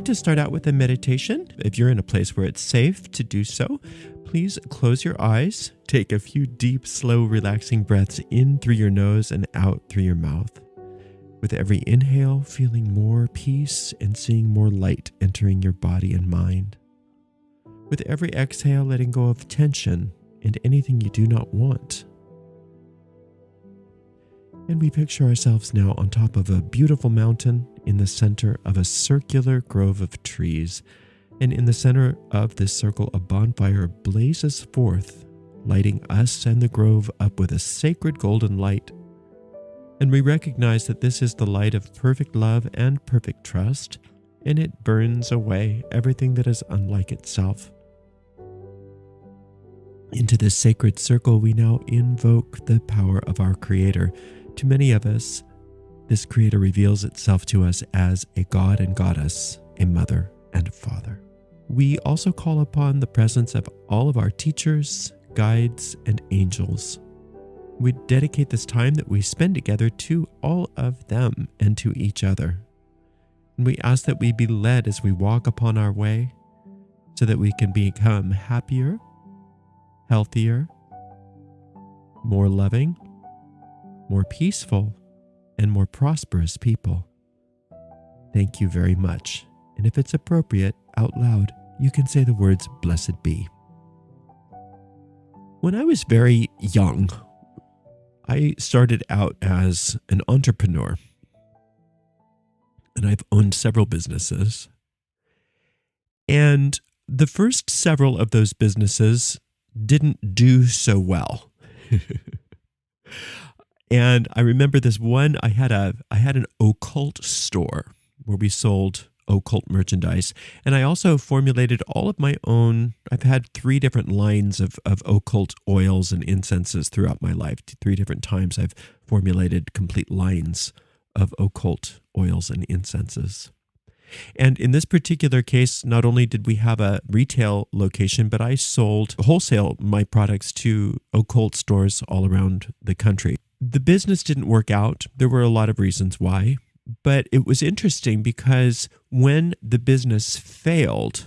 to start out with a meditation. If you're in a place where it's safe to do so, please close your eyes. Take a few deep, slow, relaxing breaths in through your nose and out through your mouth. With every inhale, feeling more peace and seeing more light entering your body and mind. With every exhale, letting go of tension and anything you do not want. And we picture ourselves now on top of a beautiful mountain in the center of a circular grove of trees. And in the center of this circle, a bonfire blazes forth, lighting us and the grove up with a sacred golden light. And we recognize that this is the light of perfect love and perfect trust, and it burns away everything that is unlike itself. Into this sacred circle, we now invoke the power of our Creator. To many of us, this Creator reveals itself to us as a God and Goddess, a mother and a father. We also call upon the presence of all of our teachers, guides, and angels. We dedicate this time that we spend together to all of them and to each other. And we ask that we be led as we walk upon our way so that we can become happier, healthier, more loving, more peaceful, and more prosperous people. Thank you very much. And if it's appropriate, out loud, you can say the words, "Blessed be." When I was very young, I started out as an entrepreneur. And I've owned several businesses. And the first several of those businesses didn't do so well. And I remember this one, I had an occult store where we sold occult merchandise. And I also formulated all of my own. I've had 3 different lines of occult oils and incenses throughout my life. 3 different times I've formulated complete lines of occult oils and incenses. And in this particular case, not only did we have a retail location, but I sold wholesale my products to occult stores all around the country. The business didn't work out. There were a lot of reasons why, but it was interesting because when the business failed,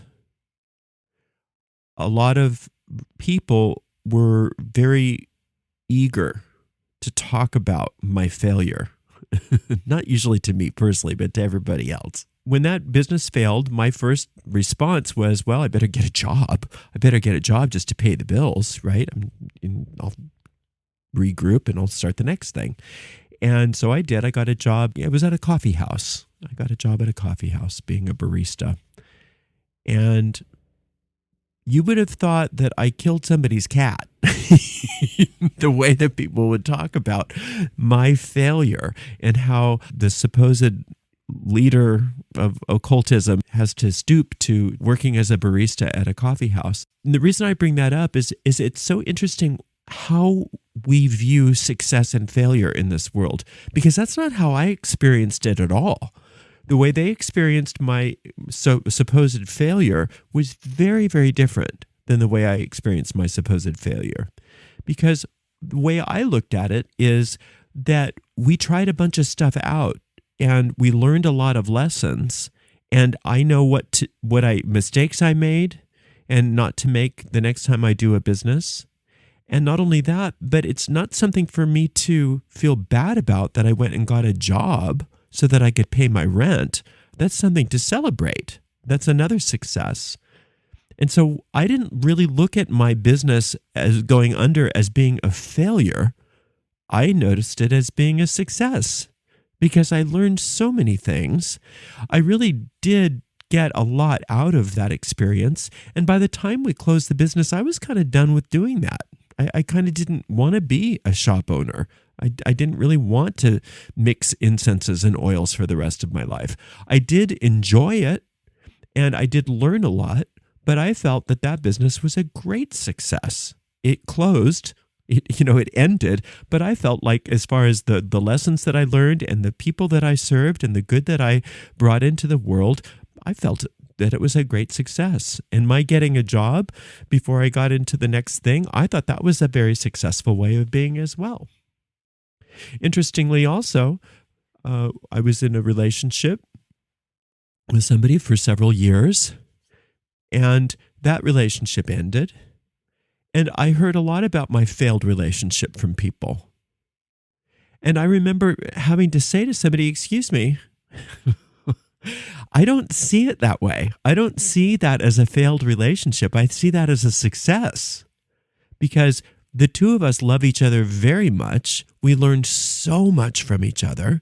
a lot of people were very eager to talk about my failure. Not usually to me personally, but to everybody else. When that business failed, my first response was, well, I better get a job. I better get a job just to pay the bills, right? I'll regroup and I'll start the next thing. And so I did. I got a job. It was at a coffee house. I got a job at a coffee house being a barista. And you would have thought that I killed somebody's cat. The way that people would talk about my failure and how the supposed leader of occultism has to stoop to working as a barista at a coffee house. And the reason I bring that up is it's so interesting how we view success and failure in this world, because that's not how I experienced it at all. The way they experienced my supposed failure was very, very different than the way I experienced my supposed failure. Because the way I looked at it is that we tried a bunch of stuff out and we learned a lot of lessons, and I know what mistakes I made and not to make the next time I do a business. And not only that, but it's not something for me to feel bad about that I went and got a job so that I could pay my rent. That's something to celebrate. That's another success. And so I didn't really look at my business as going under as being a failure. I noticed it as being a success because I learned so many things. I really did get a lot out of that experience. And by the time we closed the business, I was kind of done with doing that. I kind of didn't want to be a shop owner. I didn't really want to mix incenses and oils for the rest of my life. I did enjoy it and I did learn a lot, but I felt that business was a great success. It closed, it ended, but I felt like as far as the lessons that I learned and the people that I served and the good that I brought into the world, I felt that it was a great success. And my getting a job before I got into the next thing, I thought that was a very successful way of being as well. Interestingly also, I was in a relationship with somebody for several years, and that relationship ended. And I heard a lot about my failed relationship from people. And I remember having to say to somebody, excuse me, I don't see it that way. I don't see that as a failed relationship. I see that as a success, because the two of us love each other very much. We learned so much from each other,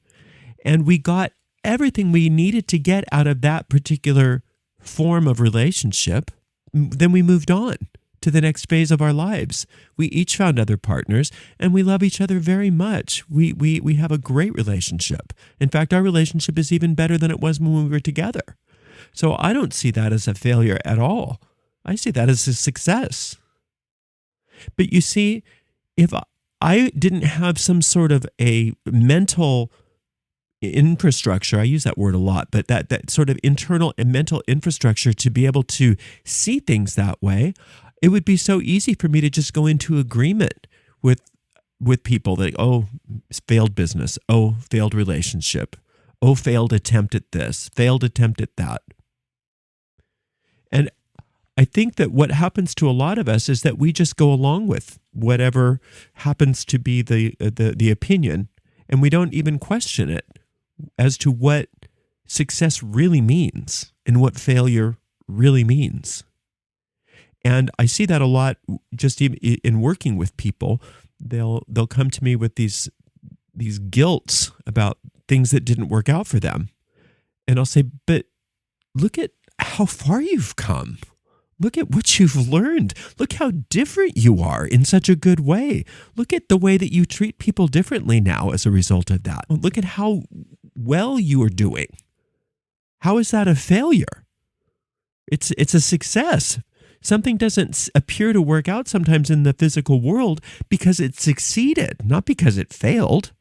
and we got everything we needed to get out of that particular form of relationship. Then we moved on to the next phase of our lives. We each found other partners, and we love each other very much. We have a great relationship. In fact, our relationship is even better than it was when we were together. So I don't see that as a failure at all. I see that as a success. But you see, if I didn't have some sort of a mental infrastructure, I use that word a lot, but that sort of internal and mental infrastructure to be able to see things that way, it would be so easy for me to just go into agreement with people that, oh, failed business, oh, failed relationship, oh, failed attempt at this, failed attempt at that. And I think that what happens to a lot of us is that we just go along with whatever happens to be the opinion, and we don't even question it as to what success really means and what failure really means. And I see that a lot just even in working with people. They'll come to me with these guilts about things that didn't work out for them. And I'll say, but look at how far you've come. Look at what you've learned. Look how different you are in such a good way. Look at the way that you treat people differently now as a result of that. Look at how well you are doing. How is that a failure? It's a success. Something doesn't appear to work out sometimes in the physical world because it succeeded, not because it failed.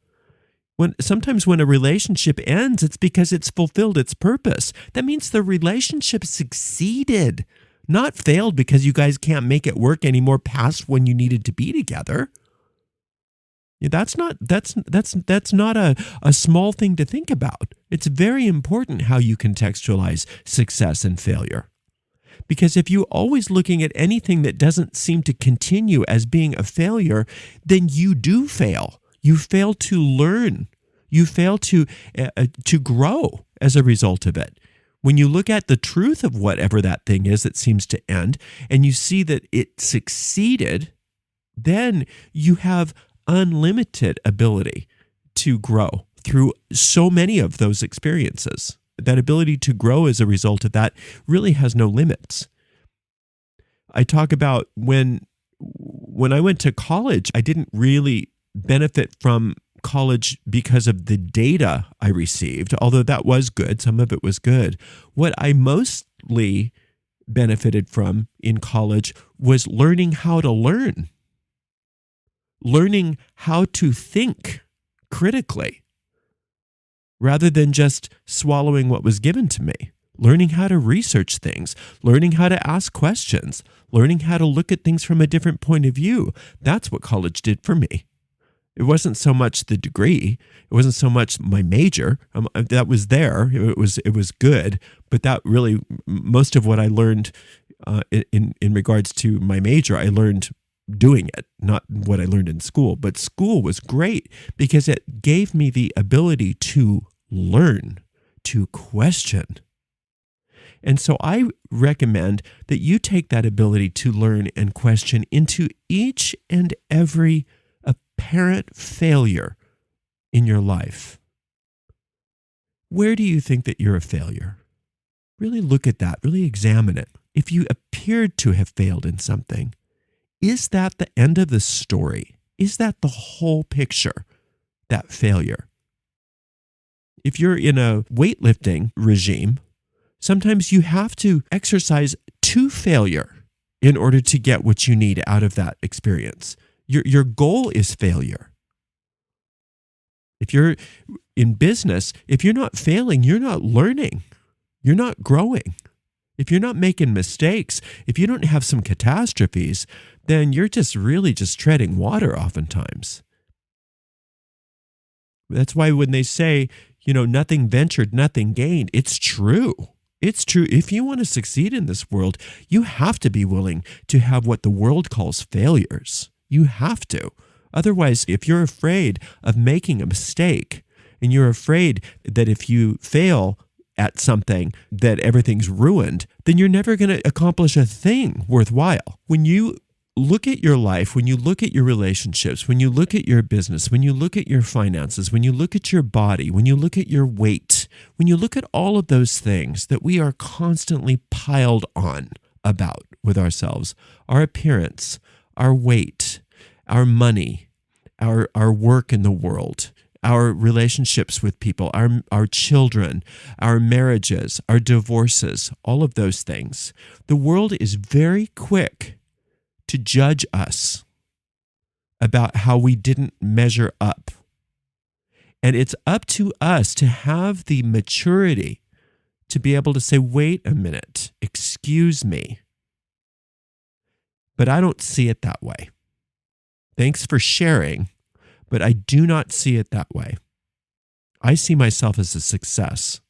Sometimes when a relationship ends, it's because it's fulfilled its purpose. That means the relationship succeeded, not failed because you guys can't make it work anymore past when you needed to be together. That's not a small thing to think about. It's very important how you contextualize success and failure. Because if you're always looking at anything that doesn't seem to continue as being a failure, then you do fail. You fail to learn. You fail to grow as a result of it. When you look at the truth of whatever that thing is that seems to end, and you see that it succeeded, then you have unlimited ability to grow through so many of those experiences. That ability to grow as a result of that really has no limits. I talk about when I went to college, I didn't really benefit from college because of the data I received, although that was good. Some of it was good. What I mostly benefited from in college was learning how to learn how to think critically, rather than just swallowing what was given to me, learning how to research things, learning how to ask questions, learning how to look at things from a different point of view. That's what college did for me. It wasn't so much the degree. It wasn't so much my major. That was there. It was good, but that really, most of what I learned in regards to my major, I learned doing it, not what I learned in school. But school was great because it gave me the ability to learn, to question. And so I recommend that you take that ability to learn and question into each and every apparent failure in your life. Where do you think that you're a failure? Really look at that, really examine it. If you appeared to have failed in something, is that the end of the story? Is that the whole picture, that failure? If you're in a weightlifting regime, sometimes you have to exercise to failure in order to get what you need out of that experience. Your goal is failure. If you're in business, if you're not failing, you're not learning. You're not growing. If you're not making mistakes, if you don't have some catastrophes, then you're just really just treading water oftentimes. That's why when they say, nothing ventured, nothing gained, it's true. It's true. If you want to succeed in this world, you have to be willing to have what the world calls failures. You have to. Otherwise, if you're afraid of making a mistake and you're afraid that if you fail at something that everything's ruined, then you're never going to accomplish a thing worthwhile. When you look at your life, when you look at your relationships, when you look at your business, when you look at your finances, when you look at your body, when you look at your weight, when you look at all of those things that we are constantly piled on about with ourselves, our appearance, our weight, our money, our work in the world, our relationships with people, our children, our marriages, our divorces, all of those things, the world is very quick to judge us about how we didn't measure up. And it's up to us to have the maturity to be able to say, wait a minute, excuse me, but I don't see it that way. Thanks for sharing, but I do not see it that way. I see myself as a success.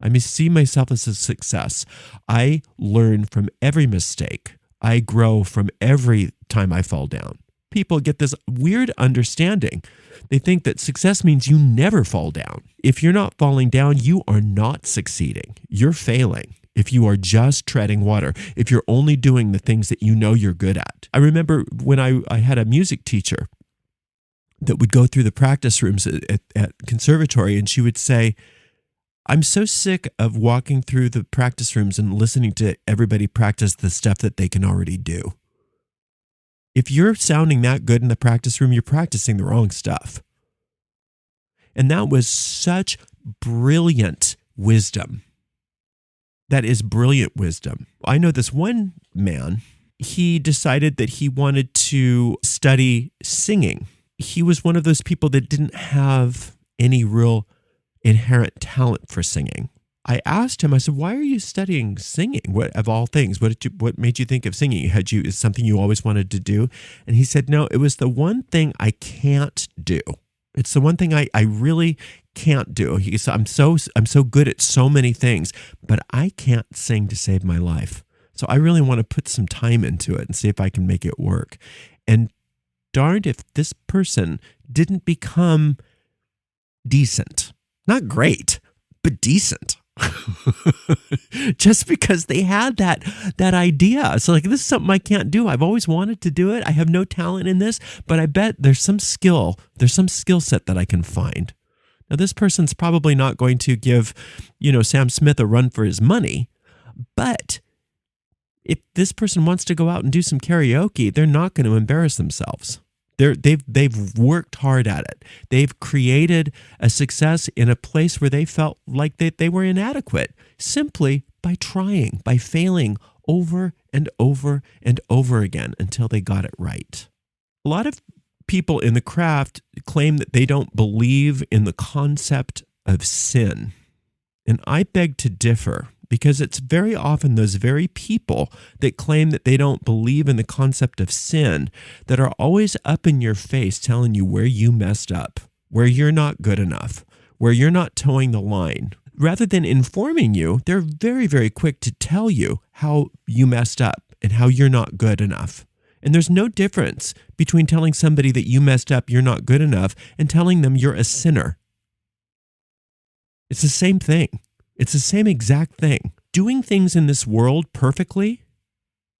I see myself as a success. I learn from every mistake. I grow from every time I fall down. People get this weird understanding. They think that success means you never fall down. If you're not falling down, you are not succeeding. You're failing. If you are just treading water, if you're only doing the things that you know you're good at. I remember when I had a music teacher that would go through the practice rooms at conservatory, and she would say, I'm so sick of walking through the practice rooms and listening to everybody practice the stuff that they can already do. If you're sounding that good in the practice room, you're practicing the wrong stuff. And that was such brilliant wisdom. That is brilliant wisdom. I know this one man, he decided that he wanted to study singing. He was one of those people that didn't have any real inherent talent for singing. I asked him, I said, why are you studying singing? What, of all things, what made you think of singing? Is something you always wanted to do? And he said, no, it was the one thing I can't do. It's the one thing I really can't do. He said, I'm so good at so many things, but I can't sing to save my life. So I really want to put some time into it and see if I can make it work. And darned if this person didn't become decent. Not great, but decent. Just because they had that idea. So like, this is something I can't do. I've always wanted to do it. I have no talent in this, but I bet there's some skill set that I can find. Now, this person's probably not going to give, Sam Smith a run for his money, but if this person wants to go out and do some karaoke, they're not going to embarrass themselves. They've worked hard at it. They've created a success in a place where they felt like they were inadequate, simply by trying, by failing over and over and over again until they got it right. A lot of people in the craft claim that they don't believe in the concept of sin. And I beg to differ, because it's very often those very people that claim that they don't believe in the concept of sin that are always up in your face telling you where you messed up, where you're not good enough, where you're not towing the line. Rather than informing you, they're very, very quick to tell you how you messed up and how you're not good enough. And there's no difference between telling somebody that you messed up, you're not good enough, and telling them you're a sinner. It's the same thing. It's the same exact thing. Doing things in this world perfectly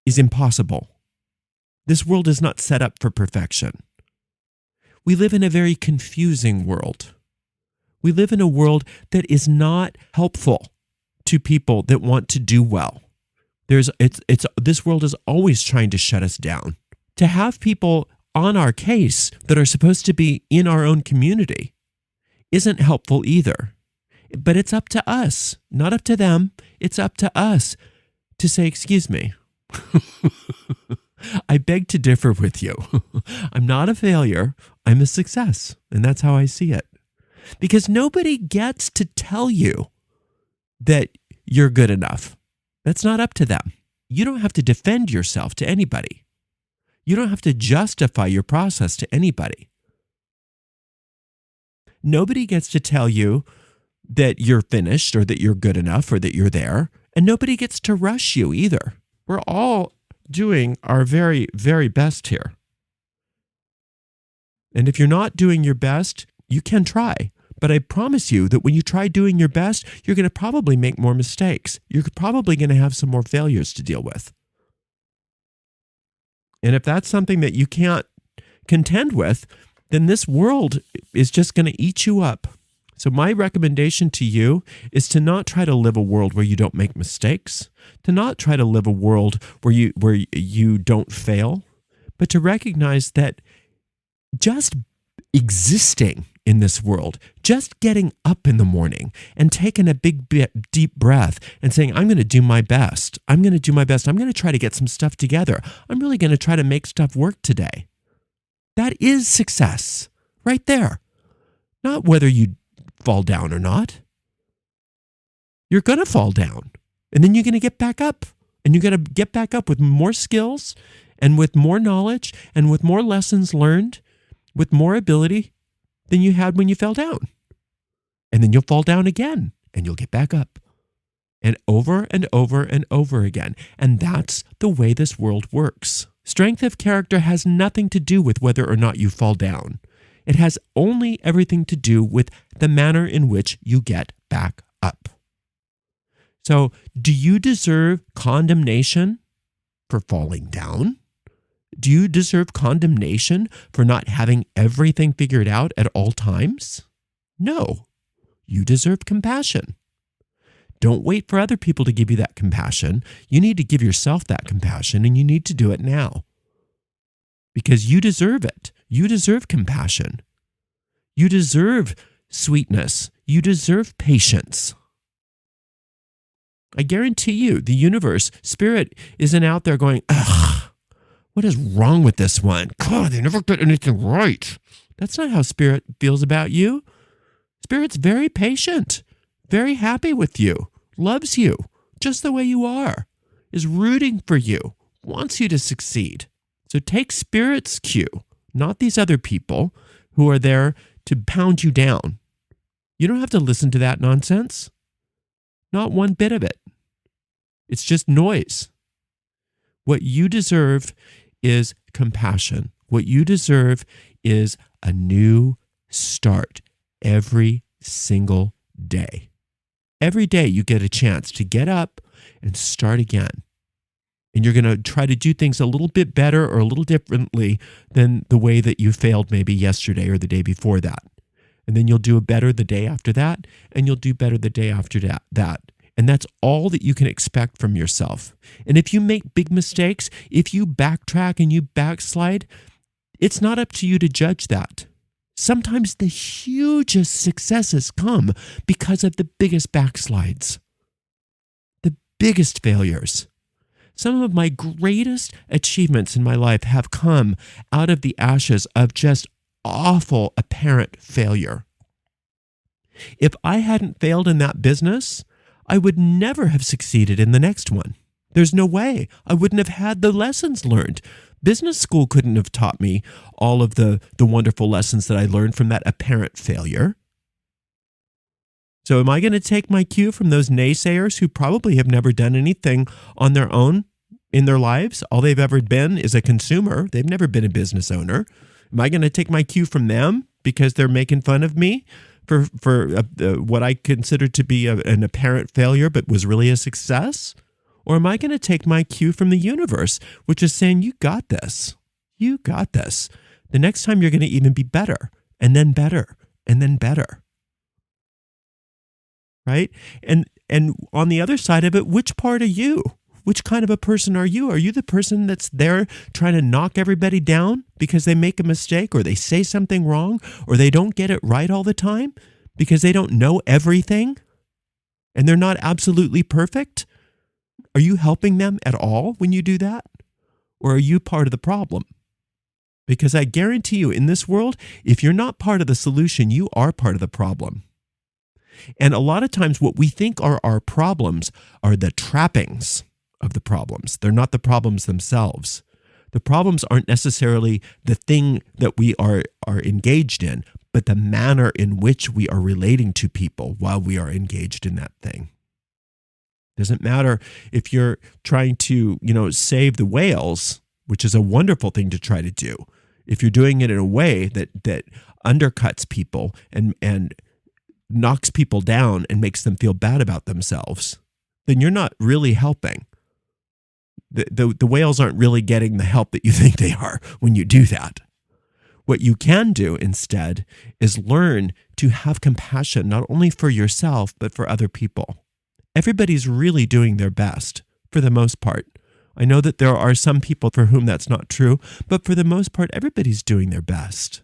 is impossible. This world is not set up for perfection. We live in a very confusing world. We live in a world that is not helpful to people that want to do well. This world is always trying to shut us down. To have people on our case that are supposed to be in our own community isn't helpful either. But it's up to us, not up to them. It's up to us to say, excuse me. I beg to differ with you. I'm not a failure. I'm a success. And that's how I see it. Because nobody gets to tell you that you're good enough. That's not up to them. You don't have to defend yourself to anybody. You don't have to justify your process to anybody. Nobody gets to tell you that you're finished or that you're good enough or that you're there. And nobody gets to rush you either. We're all doing our very, very best here. And if you're not doing your best, you can try. But I promise you that when you try doing your best, you're going to probably make more mistakes. You're probably going to have some more failures to deal with. And if that's something that you can't contend with, then this world is just going to eat you up. So my recommendation to you is to not try to live a world where you don't make mistakes, to not try to live a world where you don't fail, but to recognize that just existing in this world, just getting up in the morning and taking a big, deep breath and saying, I'm going to do my best. I'm going to do my best. I'm going to try to get some stuff together. I'm really going to try to make stuff work today. That is success right there. Not whether you fall down or not. You're going to fall down, and then you're going to get back up, and you're going to get back up with more skills and with more knowledge and with more lessons learned, with more ability than you had when you fell down. And then you'll fall down again, and you'll get back up, and over and over and over again. And that's the way this world works. Strength of character has nothing to do with whether or not you fall down. It has only everything to do with the manner in which you get back up. So, do you deserve condemnation for falling down? Do you deserve condemnation for not having everything figured out at all times? No. You deserve compassion. Don't wait for other people to give you that compassion. You need to give yourself that compassion, and you need to do it now. Because you deserve it. You deserve compassion. You deserve sweetness. You deserve patience. I guarantee you, the universe, spirit, isn't out there going, ugh, what is wrong with this one? God, they never get anything right. That's not how spirit feels about you. Spirit's very patient, very happy with you, loves you just the way you are, is rooting for you, wants you to succeed. So take spirit's cue, not these other people who are there to pound you down. You don't have to listen to that nonsense. Not one bit of it. It's just noise. What you deserve is compassion. What you deserve is a new start every single day. Every day you get a chance to get up and start again. And you're going to try to do things a little bit better or a little differently than the way that you failed maybe yesterday or the day before that. And then you'll do it better the day after that, and you'll do better the day after that. And that's all that you can expect from yourself. And if you make big mistakes, if you backtrack and you backslide, it's not up to you to judge that. Sometimes the hugest successes come because of the biggest backslides, the biggest failures. Some of my greatest achievements in my life have come out of the ashes of just awful apparent failure. If I hadn't failed in that business, I would never have succeeded in the next one. There's no way. I wouldn't have had the lessons learned. Business school couldn't have taught me all of the wonderful lessons that I learned from that apparent failure. So am I going to take my cue from those naysayers who probably have never done anything on their own in their lives? All they've ever been is a consumer. They've never been a business owner. Am I going to take my cue from them because they're making fun of me for what I consider to be an apparent failure but was really a success? Or am I going to take my cue from the universe, which is saying, you got this. You got this. The next time you're going to even be better, and then better, and then better. Right? And on the other side of it, which part are you? Which kind of a person are you? Are you the person that's there trying to knock everybody down because they make a mistake or they say something wrong or they don't get it right all the time because they don't know everything and they're not absolutely perfect? Are you helping them at all when you do that? Or are you part of the problem? Because I guarantee you, in this world, if you're not part of the solution, you are part of the problem. And a lot of times what we think are our problems are the trappings of the problems. They're not the problems themselves. The problems aren't necessarily the thing that we are engaged in, but the manner in which we are relating to people while we are engaged in that thing. Doesn't matter if you're trying to, save the whales, which is a wonderful thing to try to do. If you're doing it in a way that undercuts people and knocks people down and makes them feel bad about themselves, then you're not really helping. The whales aren't really getting the help that you think they are when you do that. What you can do instead is learn to have compassion, not only for yourself, but for other people. Everybody's really doing their best for the most part. I know that there are some people for whom that's not true, but for the most part, everybody's doing their best.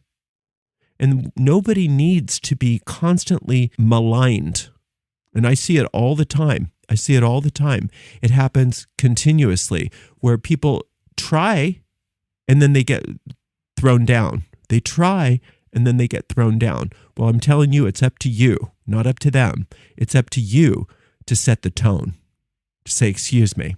And nobody needs to be constantly maligned. And I see it all the time. It happens continuously where people try and then they get thrown down. They try and then they get thrown down. Well, I'm telling you, it's up to you, not up to them. It's up to you to set the tone, to say, excuse me,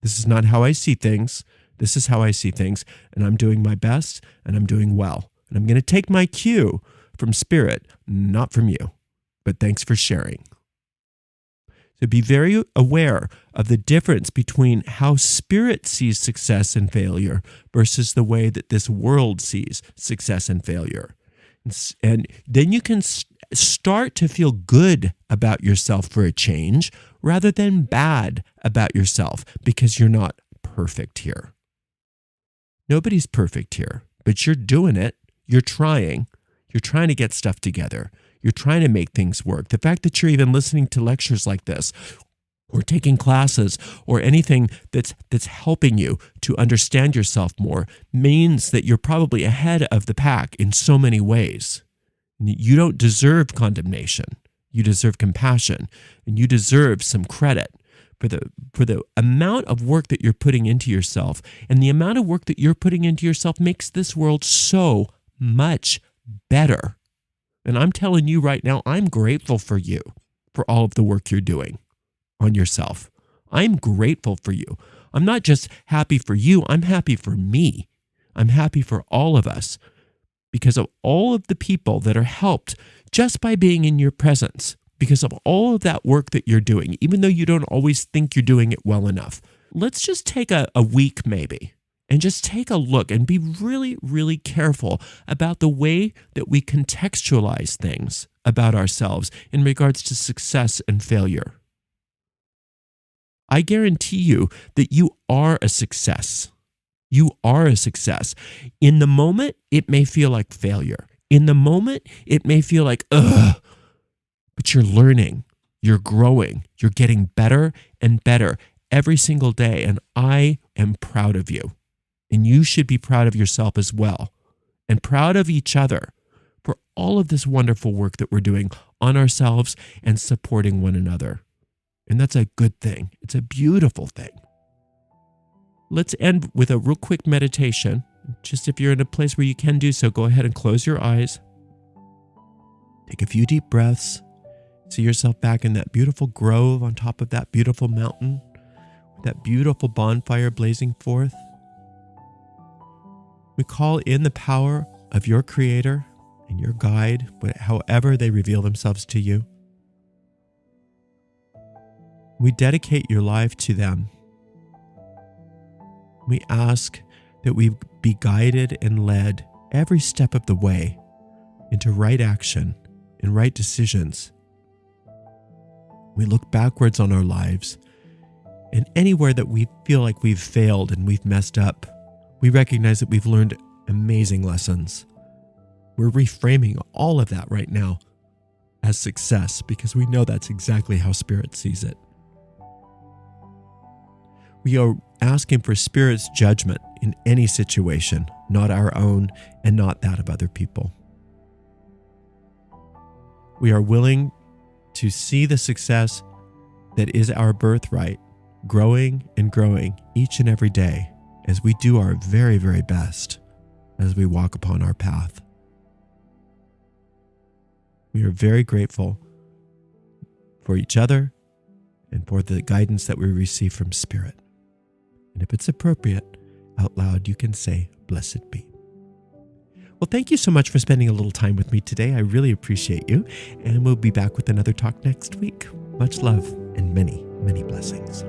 this is not how I see things. This is how I see things. And I'm doing my best and I'm doing well. And I'm going to take my cue from Spirit, not from you. But thanks for sharing. So be very aware of the difference between how Spirit sees success and failure versus the way that this world sees success and failure. And then you can start to feel good about yourself for a change rather than bad about yourself because you're not perfect here. Nobody's perfect here, but you're doing it. You're trying. You're trying to get stuff together. You're trying to make things work. The fact that you're even listening to lectures like this or taking classes or anything that's helping you to understand yourself more means that you're probably ahead of the pack in so many ways. You don't deserve condemnation. You deserve compassion, and you deserve some credit for the amount of work that you're putting into yourself. And the amount of work that you're putting into yourself makes this world so much better. And I'm telling you right now, I'm grateful for you, for all of the work you're doing on yourself. I'm grateful for you. I'm not just happy for you, I'm happy for me. I'm happy for all of us because of all of the people that are helped just by being in your presence, because of all of that work that you're doing, even though you don't always think you're doing it well enough. Let's just take a week maybe and just take a look and be really, really careful about the way that we contextualize things about ourselves in regards to success and failure. I guarantee you that you are a success. You are a success. In the moment, it may feel like failure. In the moment, it may feel like, ugh, but you're learning, you're growing, you're getting better and better every single day. And I am proud of you. And you should be proud of yourself as well, and proud of each other for all of this wonderful work that we're doing on ourselves and supporting one another. And that's a good thing. It's a beautiful thing. Let's end with a real quick meditation. Just if you're in a place where you can do so, go ahead and close your eyes. Take a few deep breaths. See yourself back in that beautiful grove on top of that beautiful mountain, with that beautiful bonfire blazing forth. We call in the power of your Creator and your guide, however they reveal themselves to you. We dedicate your life to them. We ask that we be guided and led every step of the way into right action and right decisions. We look backwards on our lives, and anywhere that we feel like we've failed and we've messed up, we recognize that we've learned amazing lessons. We're reframing all of that right now as success because we know that's exactly how Spirit sees it. We are asking for Spirit's judgment in any situation, not our own and not that of other people. We are willing to see the success that is our birthright growing and growing each and every day as we do our very, very best as we walk upon our path. We are very grateful for each other and for the guidance that we receive from Spirit. And if it's appropriate, out loud you can say, "Blessed be." Well, thank you so much for spending a little time with me today. I really appreciate you. And we'll be back with another talk next week. Much love and many, many blessings.